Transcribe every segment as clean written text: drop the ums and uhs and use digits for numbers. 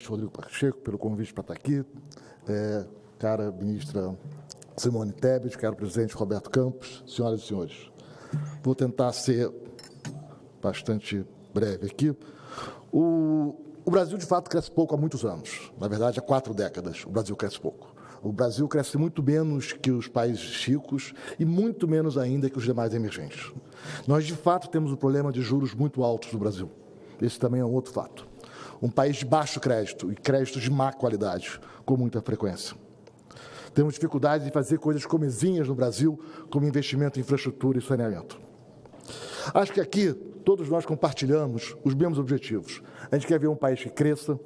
Rodrigo Pacheco, pelo convite para estar aqui, cara ministra Simone Tebet, caro presidente Roberto Campos, senhoras e senhores. Vou tentar ser bastante breve aqui. O Brasil, de fato, cresce pouco há muitos anos. Na verdade, há 4 décadas, o Brasil cresce pouco. O Brasil cresce muito menos que os países ricos e muito menos ainda que os demais emergentes. Nós, de fato, temos um problema de juros muito altos no Brasil. Esse também é um outro fato. Um país de baixo crédito e crédito de má qualidade, com muita frequência. Temos dificuldade em fazer coisas comezinhas no Brasil, como investimento em infraestrutura e saneamento. Acho que aqui todos nós compartilhamos os mesmos objetivos. A gente quer ver um país que cresça,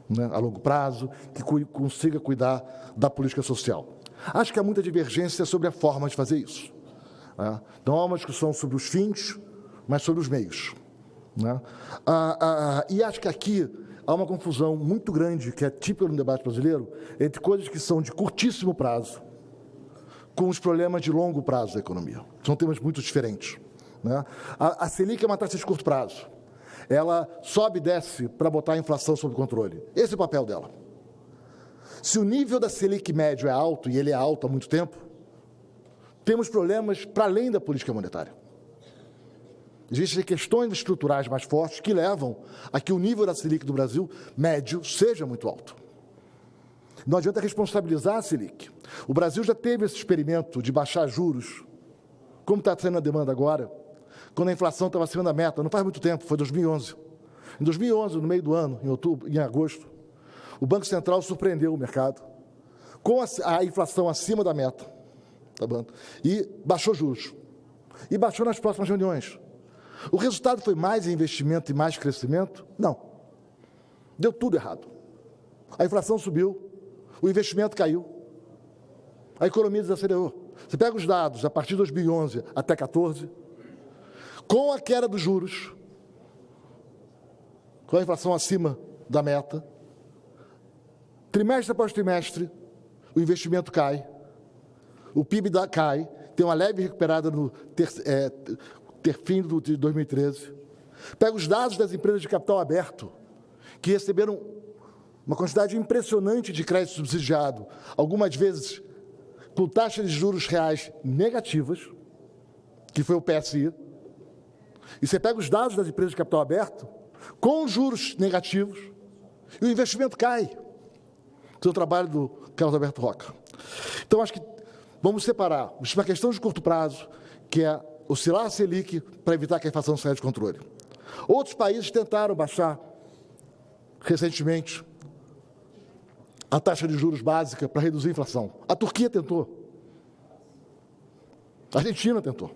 né, a longo prazo, que consiga cuidar da política social. Acho que há muita divergência sobre a forma de fazer isso. Né? Não há uma discussão sobre os fins, mas sobre os meios. Né? E acho que aqui há uma confusão muito grande, que é típica no debate brasileiro, entre coisas que são de curtíssimo prazo com os problemas de longo prazo da economia. São temas muito diferentes. Né? A Selic é uma taxa de curto prazo. Ela sobe e desce para botar a inflação sob controle. Esse é o papel dela. Se o nível da Selic médio é alto, e ele é alto há muito tempo, temos problemas para além da política monetária. Existem questões estruturais mais fortes que levam a que o nível da Selic do Brasil, médio, seja muito alto. Não adianta responsabilizar a Selic. O Brasil já teve esse experimento de baixar juros, como está sendo a demanda agora, quando a inflação estava acima da meta, não faz muito tempo, foi 2011. Em 2011, no meio do ano, em outubro, em agosto, o Banco Central surpreendeu o mercado com a inflação acima da meta, tá bom? E baixou juros. E baixou nas próximas reuniões. O resultado foi mais investimento e mais crescimento? Não. Deu tudo errado. A inflação subiu, o investimento caiu, a economia desacelerou. Você pega os dados a partir de 2011 até 2014, com a queda dos juros, com a inflação acima da meta, trimestre após trimestre, o investimento cai, o PIB cai, tem uma leve recuperada no fim de 2013. Pega os dados das empresas de capital aberto, que receberam uma quantidade impressionante de crédito subsidiado, algumas vezes com taxas de juros reais negativas, que foi o PSI, e você pega os dados das empresas de capital aberto, com juros negativos, e o investimento cai. Esse é o trabalho do Carlos Alberto Roca. Então, acho que vamos separar uma questão de curto prazo, que é oscilar a Selic para evitar que a inflação saia de controle. Outros países tentaram baixar, recentemente, a taxa de juros básica para reduzir a inflação. A Turquia tentou. A Argentina tentou.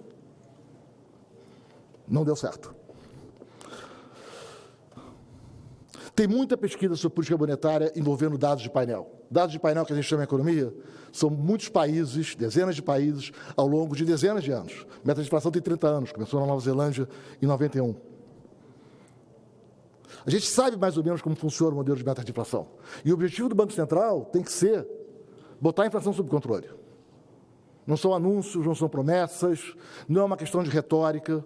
Não deu certo. Tem muita pesquisa sobre política monetária envolvendo dados de painel. Dados de painel que a gente chama de economia são muitos países, dezenas de países, ao longo de dezenas de anos. A meta de inflação tem 30 anos, começou na Nova Zelândia em 91. A gente sabe mais ou menos como funciona o modelo de meta de inflação. E o objetivo do Banco Central tem que ser botar a inflação sob controle. Não são anúncios, não são promessas, não é uma questão de retórica.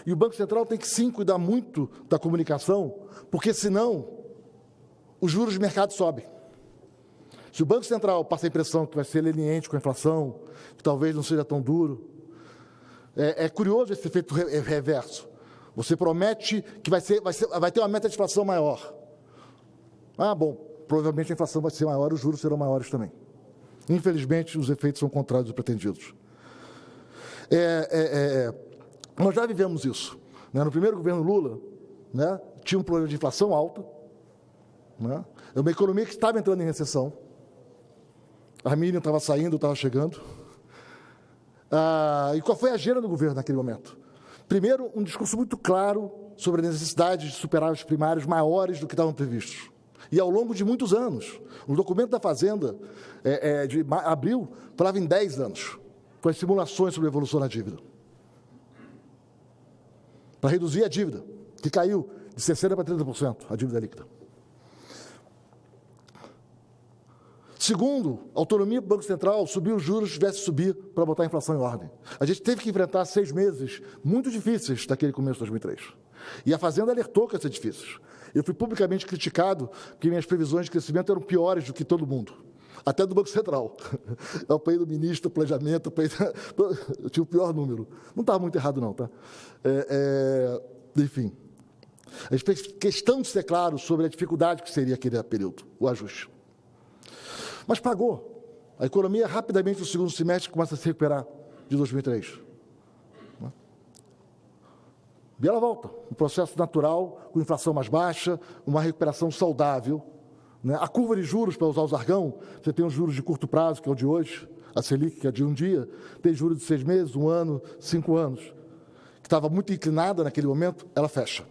E o Banco Central tem que, sim, cuidar muito da comunicação, porque, senão, os juros de mercado sobem. Se o Banco Central passa a impressão que vai ser leniente com a inflação, que talvez não seja tão duro, é curioso esse efeito reverso. Você promete que vai ter uma meta de inflação maior. Ah, bom, provavelmente a inflação vai ser maior, os juros serão maiores também. Infelizmente, os efeitos são contrários dos pretendidos. Nós já vivemos isso. Né? No primeiro governo Lula, né, tinha um problema de inflação alta, né? Uma economia que estava entrando em recessão. A Miriam estava saindo, estava chegando. E qual foi a agenda do governo naquele momento? Primeiro, um discurso muito claro sobre a necessidade de superávites primários maiores do que estavam previstos. E ao longo de muitos anos, o documento da Fazenda, de abril, falava em 10 anos, com as simulações sobre a evolução da dívida. Para reduzir a dívida, que caiu de 60% para 30%, a dívida líquida. Segundo, a autonomia do Banco Central subiu os juros, tivesse que subir para botar a inflação em ordem. A gente teve que enfrentar 6 meses muito difíceis daquele começo de 2003. E a Fazenda alertou que ia ser difícil. Eu fui publicamente criticado que minhas previsões de crescimento eram piores do que todo mundo, até do Banco Central. Eu apanhei do ministro do planejamento, eu tinha o pior número. Não estava muito errado, não, tá? Enfim, a gente fez questão de ser claro sobre a dificuldade que seria aquele período, o ajuste. Mas pagou. A economia, rapidamente, no segundo semestre, começa a se recuperar de 2003. E ela volta, um processo natural, com inflação mais baixa, uma recuperação saudável. A curva de juros, para usar o jargão, você tem os juros de curto prazo, que é o de hoje, a Selic, que é de um dia, tem juros de 6 meses, 1 ano, 5 anos, que estava muito inclinada naquele momento, ela fecha.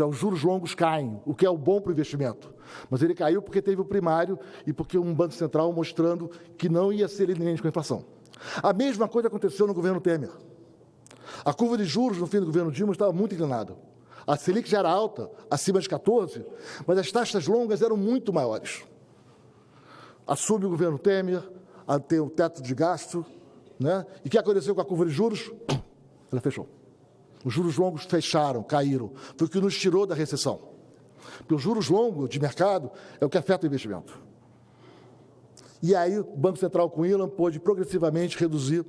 Os juros longos caem, o que é o bom para o investimento. Mas ele caiu porque teve o primário e porque um Banco Central mostrando que não ia ser leniente com a inflação. A mesma coisa aconteceu no governo Temer. A curva de juros no fim do governo Dilma estava muito inclinada. A Selic já era alta, acima de 14, mas as taxas longas eram muito maiores. Assume o governo Temer, tem o teto de gasto, né? E o que aconteceu com a curva de juros? Ela fechou. Os juros longos fecharam, caíram. Foi o que nos tirou da recessão. Porque os juros longos de mercado é o que afeta o investimento. E aí o Banco Central com o Ilan pôde progressivamente reduzir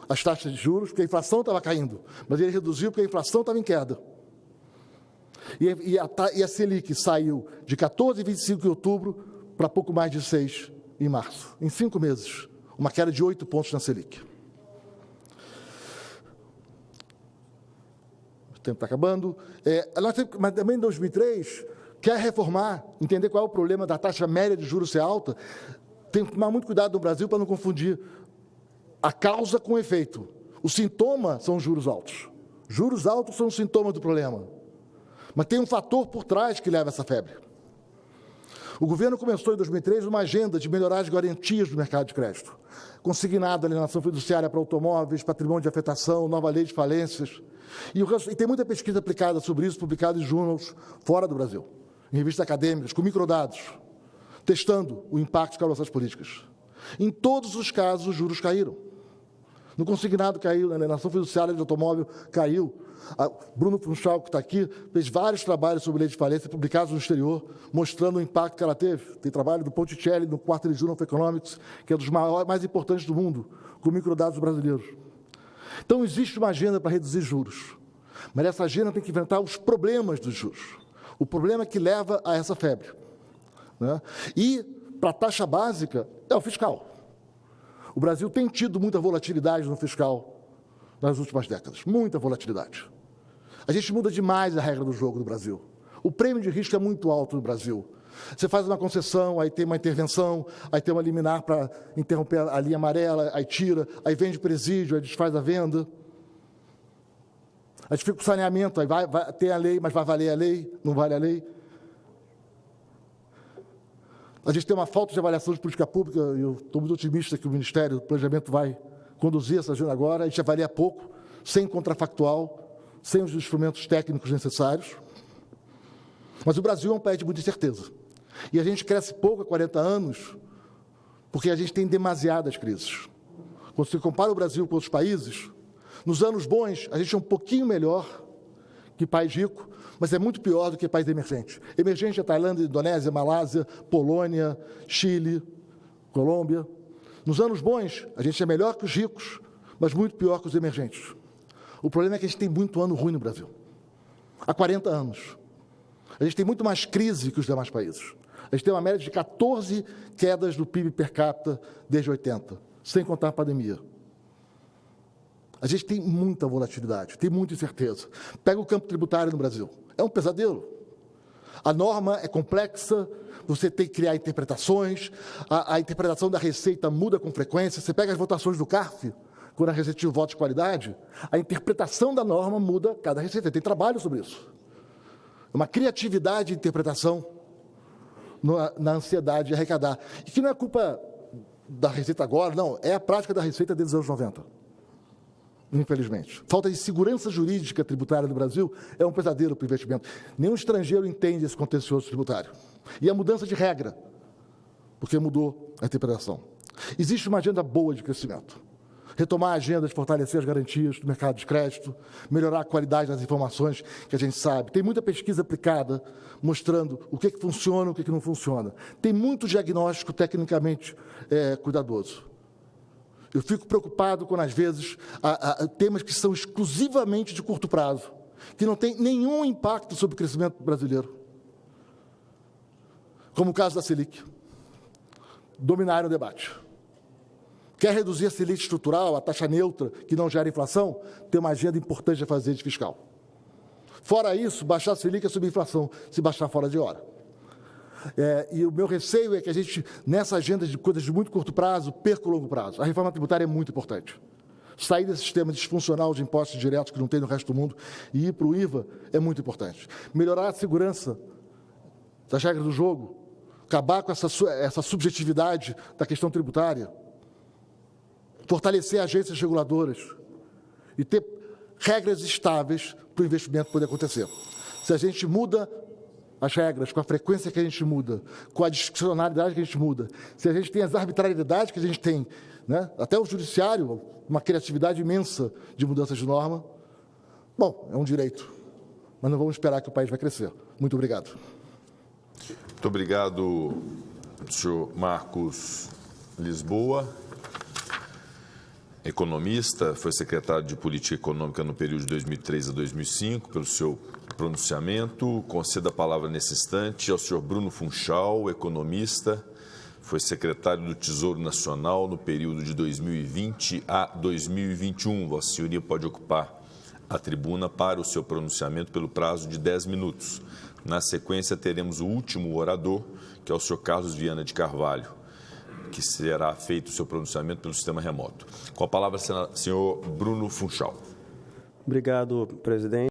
as taxas de juros, porque a inflação estava caindo, mas ele reduziu porque a inflação estava em queda. E a Selic saiu de 14,25 em outubro para pouco mais de 6 em março. Em 5 meses, uma queda de 8 pontos na Selic. O tempo está acabando. Mas também em 2003, quer reformar, entender qual é o problema da taxa média de juros ser alta, tem que tomar muito cuidado no Brasil para não confundir a causa com o efeito. O sintoma são os juros altos. Juros altos são o sintoma do problema. Mas tem um fator por trás que leva a essa febre. O governo começou em 2003 uma agenda de melhorar as garantias do mercado de crédito. Consignado a alienação fiduciária para automóveis, patrimônio de afetação, nova lei de falências. E tem muita pesquisa aplicada sobre isso, publicada em journals fora do Brasil, em revistas acadêmicas, com microdados, testando o impacto que essas políticas. Em todos os casos, os juros caíram. No consignado caiu, na alienação fiduciária de automóvel caiu. Bruno Funchal, que está aqui, fez vários trabalhos sobre lei de falência publicados no exterior, mostrando o impacto que ela teve. Tem trabalho do Ponticelli, no Quarterly Journal of Economics, que é dos mais importantes do mundo, com microdados brasileiros. Então, existe uma agenda para reduzir juros, mas essa agenda tem que enfrentar os problemas dos juros, o problema que leva a essa febre. Né? E, para a taxa básica, é o fiscal. O Brasil tem tido muita volatilidade no fiscal nas últimas décadas, muita volatilidade. A gente muda demais a regra do jogo do Brasil. O prêmio de risco é muito alto no Brasil. Você faz uma concessão, aí tem uma intervenção, aí tem uma liminar para interromper a linha amarela, aí tira, aí vende presídio, aí desfaz a venda. A gente fica com saneamento, aí tem a lei, mas vai valer a lei, não vale a lei. A gente tem uma falta de avaliação de política pública, e eu estou muito otimista que o Ministério do Planejamento vai conduzir essa agenda agora. A gente avalia pouco, sem contrafactual, sem os instrumentos técnicos necessários. Mas o Brasil é um país de muita incerteza. E a gente cresce pouco há 40 anos porque a gente tem demasiadas crises. Quando você compara o Brasil com outros países, nos anos bons, a gente é um pouquinho melhor que país rico, mas é muito pior do que país emergente. Emergente é Tailândia, Indonésia, Malásia, Polônia, Chile, Colômbia. Nos anos bons, a gente é melhor que os ricos, mas muito pior que os emergentes. O problema é que a gente tem muito ano ruim no Brasil. Há 40 anos. A gente tem muito mais crise que os demais países. A gente tem uma média de 14 quedas do PIB per capita desde 80, sem contar a pandemia. A gente tem muita volatilidade, tem muita incerteza. Pega o campo tributário no Brasil. É um pesadelo. A norma é complexa, você tem que criar interpretações, a interpretação da Receita muda com frequência. Você pega as votações do CARF, quando a Receita tinha o voto de qualidade, a interpretação da norma muda cada Receita. Tem trabalho sobre isso. Uma criatividade de interpretação na ansiedade de arrecadar. E que não é culpa da Receita agora, não, é a prática da Receita desde os anos 90. Infelizmente. Falta de segurança jurídica tributária no Brasil é um pesadelo para o investimento. Nenhum estrangeiro entende esse contencioso tributário. E a mudança de regra, porque mudou a interpretação. Existe uma agenda boa de crescimento. retomar a agenda de fortalecer as garantias do mercado de crédito, melhorar a qualidade das informações que a gente sabe. Tem muita pesquisa aplicada mostrando o que funciona e o que não funciona. Tem muito diagnóstico tecnicamente cuidadoso. Eu fico preocupado quando, às vezes, há temas que são exclusivamente de curto prazo, que não têm nenhum impacto sobre o crescimento brasileiro, como o caso da Selic. Dominaram o debate. Quer reduzir a Selic estrutural, a taxa neutra, que não gera inflação? Tem uma agenda importante a fazer de fiscal. Fora isso, baixar a Selic é subir a inflação, se baixar fora de hora. E o meu receio é que a gente, nessa agenda de coisas de muito curto prazo, perca o longo prazo. A reforma tributária é muito importante. Sair desse sistema disfuncional de impostos diretos que não tem no resto do mundo e ir para o IVA é muito importante. Melhorar a segurança das regras do jogo, acabar com essa subjetividade da questão tributária, fortalecer agências reguladoras e ter regras estáveis para o investimento poder acontecer. Se a gente muda as regras, com a frequência que a gente muda, com a discricionalidade que a gente muda, se a gente tem as arbitrariedades que a gente tem, né? Até o judiciário, uma criatividade imensa de mudanças de norma, bom, é um direito, mas não vamos esperar que o país vai crescer. Muito obrigado. Muito obrigado, senhor Marcos Lisboa. Economista, foi secretário de Política Econômica no período de 2003 a 2005, pelo seu pronunciamento. Concedo a palavra nesse instante ao senhor Bruno Funchal, economista, foi secretário do Tesouro Nacional no período de 2020 a 2021. Vossa Senhoria pode ocupar a tribuna para o seu pronunciamento pelo prazo de 10 minutos. Na sequência, teremos o último orador, que é o senhor Carlos Viana de Carvalho, que será feito o seu pronunciamento pelo sistema remoto. Com a palavra, senhor Bruno Funchal. Obrigado, presidente.